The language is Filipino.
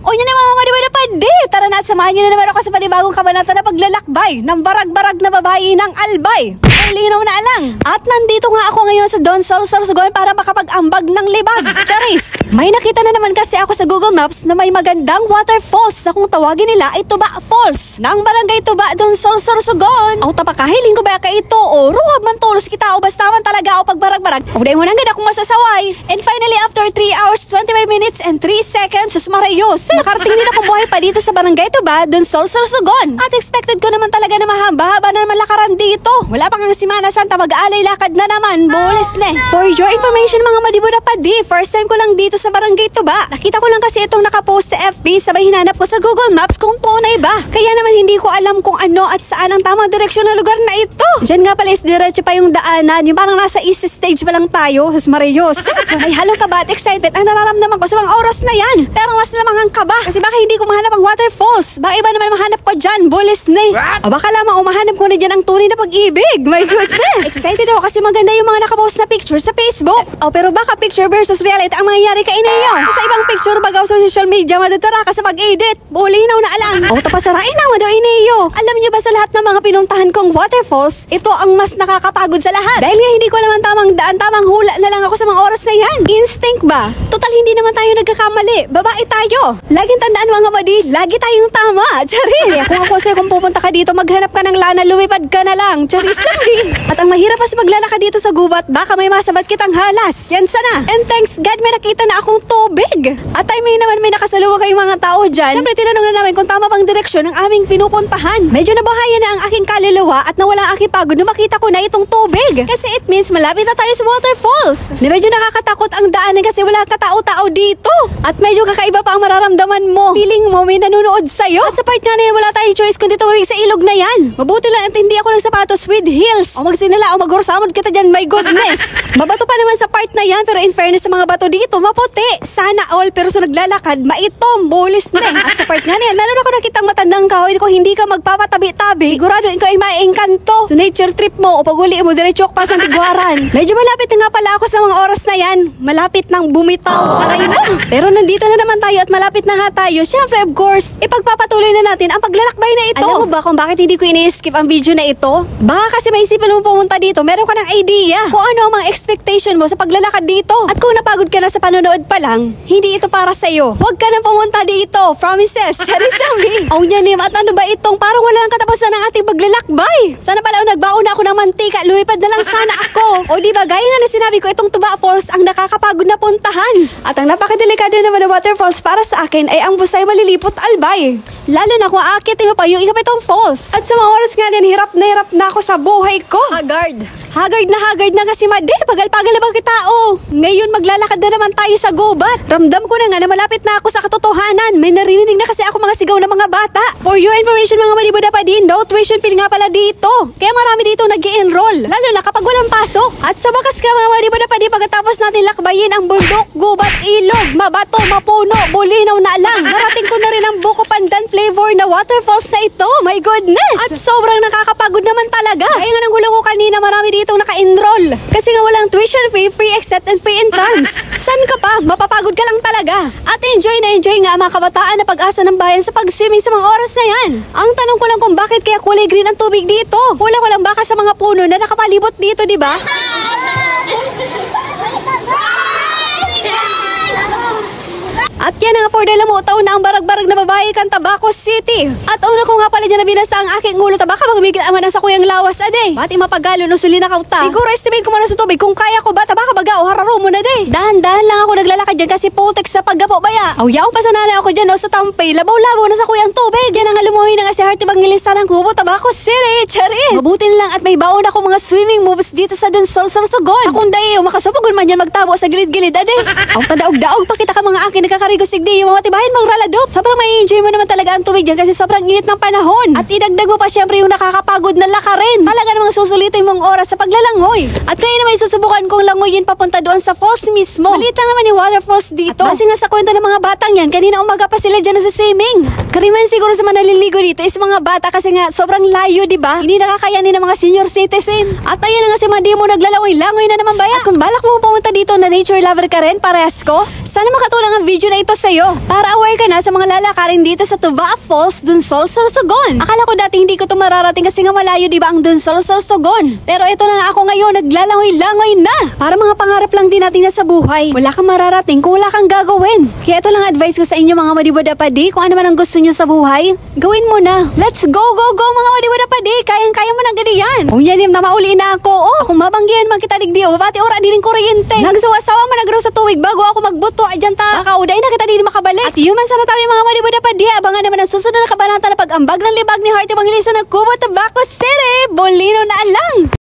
O yun na mga madiwada pa di. Tara na at samahan nyo na naman ako sa panibagong kabanata na paglalakbay ng barag-barag na babae ng Albay. Ang linaw na alang. At nandito nga ako ngayon sa Don Sorsogon para makapag-ambag ng libag. Charis! May nakita na naman kasi ako sa Google Maps na may magandang waterfalls na kung tawagin nila ay Tuba Falls ng barangay Tuba Don Sorsogon. O tapakahiling ko ba ka ito o ruwag man tulos kita o basta man talaga o pagbarag-barag. O dahil mo nang ganda akong masasaway. And finally after 3 hours, 25 minutes and 3 seconds, sus marayos. Nakarating din akong buhay pa dito sa barangay Tuba Don Sorsogon. At expected ko naman talaga na mahaba-haba na naman lakaran dito. Wala pa nga Semana Santa, mag-aalay lakad na naman. Bulis na. For your information mga madibuda pa di, first time ko lang dito sa barangay Tuba. Nakita ko lang kasi itong nakapost sa FB, sabay hinanap ko sa Google Maps kung tunay ba. Kaya naman hindi ko alam kung ano at saan ang tamang direksyon ng lugar na ito. Diyan nga pala is diretso pa yung daanan, yung parang nasa east stage pa lang tayo. Sus marayos. May halong kaba at excitement ang nararamdaman ko sa mga oras na yan. Pero mas lamang ang kaba kasi baka hindi ko mahanap ang waterfalls. Baka iba naman mahanap ko dyan. Bulis na. O baka lamang umahanap ko na dyan ang tunay na pag-ibig. My goodness! Excited ako kasi maganda yung mga nakapost na picture sa Facebook. O pero baka picture versus reality ang mangyayari kay Neo. Sa ibang picture bagaw sa social media madadara ka sa pag-edit. Bulinaw na alang. O tapasarain na daw Neo. Alam niyo ba sa lahat ng mga pinuntahan kong waterfalls, ito ang mas nakakapagod sa lahat. Dahil nga hindi ko naman tamang daan, tamang hula na lang ako sa mga oras na yan. Instinct ba? Total hindi naman tayo nagkakamali. Babae tayo. Laging tandaan mga madi, lagi tayong tama. Charis! Kaya kung ako sa'yo kung pupunta ka dito, maghanap ka ng lana, lumipad ka na lang. Charis lang di. At ang mahirap pa sa paglalakad dito sa gubat, baka may masabat kitang halas. Yan sana. And thanks God may nakita na akong tubig. At ay may naman may nakasaluwa kayong mga tao dyan. Siyempre tinanong na namin kung tama bang direksyon ng aming pinupuntahan. Medyo nabahayan na ang aking kaluluwa at nawala ang aking pagod na makita ko na itong tubig. Kasi it means malapit na tayo sa waterfalls. Na medyo nakakatakot ang daanan kasi wala katao-tao dito. At medyo kakaiba pa ang mararamdaman mo. Feeling mo may nanonood sa'yo. At sa part nga na yan, wala tayong choice kundi tumawig sa ilog na yan. Mabuti lang at hindi ako ng sapatos with heels. O magsinala o magursamod kita dyan, my goodness. Mabato pa naman sa part na yan pero in fairness sa mga bato dito, maputi. Sana all pero sa naglalakad, maitom, bulis na. At sa part nga na yan, meron ako nakitang matandang kahoy ko hindi ka magpapatabi-tabi. Sigurado ikaw ay maengkanto. So nature trip mo o pag-uli mo, diretsok pa sa Tiguaran. Medyo malapit na nga pala ako sa mga oras na yan. Malapit nang bumitaw. Aray mo. Pero nandito na naman tayo at malapit na nga tayo. Siyempre, of course, ipagpapatuloy na natin ang paglalakbay na ito. Alam mo ba kung bakit hindi ko ini-skip ang video na ito? Baka kasi maisipan mo pumunta dito, meron ka ng idea kung ano ang mga expectation mo sa paglalakad dito. At kung napagod ka na sa panonood pa lang, hindi ito para sa'yo. Huwag ka na pumunta dito. Promises. Charis lang. Oh, Yanim, at ano ba itong parang wala nang katapusan ng ating paglalakbay? Sana pala nagbaon na ako ng mantika, lumipad na lang sana ako. O diba, gaya nga na sinabi ko, itong Tuba Falls ang nakakapagod na puntahan. At ang napakadelikado naman ng waterfalls para sa akin ay ang busay malilipot Albay. Lalo na kung aakitin mo pa yung ikapitong falls. At sa mga oras nga din, hirap na ako sa buhay ko. Haggard na kasi madi, pagal-pagal na mga tao. Ngayon maglalakad na naman tayo sa gubat. Ramdam ko na nga na malapit na ako sa katotohanan. May narinig na kasi ako mga sigaw ng mga bata. For your information mga malibuda pa din, no tuition fee nga pala dito. Kaya marami dito nag-i-enroll. Lalo na kapag walang pasok. At sa bakas ka mga malibuda pa din, pagkatapos natin lakbayin ang bundok, gubat, ilog, mabato, mapuno, bulinaw na lang. Narating ko na rin ang buko pandan flavor na waterfalls na ito. My goodness! At sobrang nakakapagod naman talaga. Kaya nga nang hula ko kanina, marami dito naka-enroll. Kasi nga walang tuition fee, free exit, and free entrance. San ka pa? Mapapagod ka lang talaga. At enjoy na enjoy nga mga kabataan na pag-asa ng bayan sa pag-swimming sa mga oras na yan. Ang tanong ko lang kung bakit kaya kulay green ang tubig dito. Wala ko lang baka sa mga puno na nakapalibot dito, di ba? At yan nga for the lamutaw na ang barag-barag na babae kan Tabaco City. At una ko nga pala dyan na binasa ang aking ulo, baka magmigil aman sa kuyang lawas ade. Bati mapagalo no suli na kauta. Siguro estimate ko muna sa tubig kung kaya ko ba baka baga o hararo mo na de. Dahan-dahan lang ako naglalakad dyan kasi putek sa paggapo baya. Aw yaong pasananay ako dyan no sa tampay, labaw-labaw na sa kuyang tubig. Dyan nga lumuhin na nga si Hearty Bangilista ng Kubo, Tabaco City. Charis! Mabuti na lang at may baon ako mga swimming moves dito sa Don Sorsogon. Akong dayo, makasupugon man yan magtabo sa gilid-gilid ade. Aw tadaog-daog pakita ka mga akin nagkakarigosig di yung mga tibahin magraladot. Sobrang may enjoy mo naman talaga ang tubig dyan kasi sobrang init ng panahon. At idagdag mo pa syempre yung nakakapagod na lakarin. Talaga namang susulitin mong oras sa paglalangoy. At kaya naman susubukan kong langoyin papunta doon sa falls mismo. Maliit lang naman yung waterfalls dito. At base nga sa kwento ng mga batang yan, kanina umaga pa sila dyan sa swimming. Kariman siguro sa mga naliligo dito is mga bata kasi nga sobrang layo, di ba? Hindi nakakayanin ng mga senior citizen. At ayan na nga si Madi mo naglalangoy-langoy na naman baya. At kung balak mo pumunta dito na nature lover ka rin, parehas ko, sana makatulong ang video na ito sa'yo. Para aware ka na sa mga lalakarin dito sa Tuvaa Falls, Dunsol, Sorsogon. Akala ko dati hindi ko to mararating kasi nga malayo diba ang Dunsol, Sorsogon. Pero ito na nga ako ngayon, naglalangoy-langoy na. Para mga pangarap lang din natin na sa buhay. Wala kang mararating kung wala kang gagawin. Kaya ito lang advice ko sa inyo mga madibadapadi, kung ano man ang gusto nyo sa buhay, gawin mo na. Let's go, go, go mga madibadapadi. Kayang-kaya mo na ganyan. Kung yan na mauli na ako, akong mabanggihan man kita digdi o bati ora din kuryente. Nagsawa-sawa man nagro sa tuwig bago ako magbuto adyan ta. Makauday na kita din makabalik. At yun man sana tayo mga madibadapadi. Abangan naman ang susunod na kabanata na pag-ambag ng libag ni Heart Evangelista ng Kubo, Tabaco City. Bolino na alang.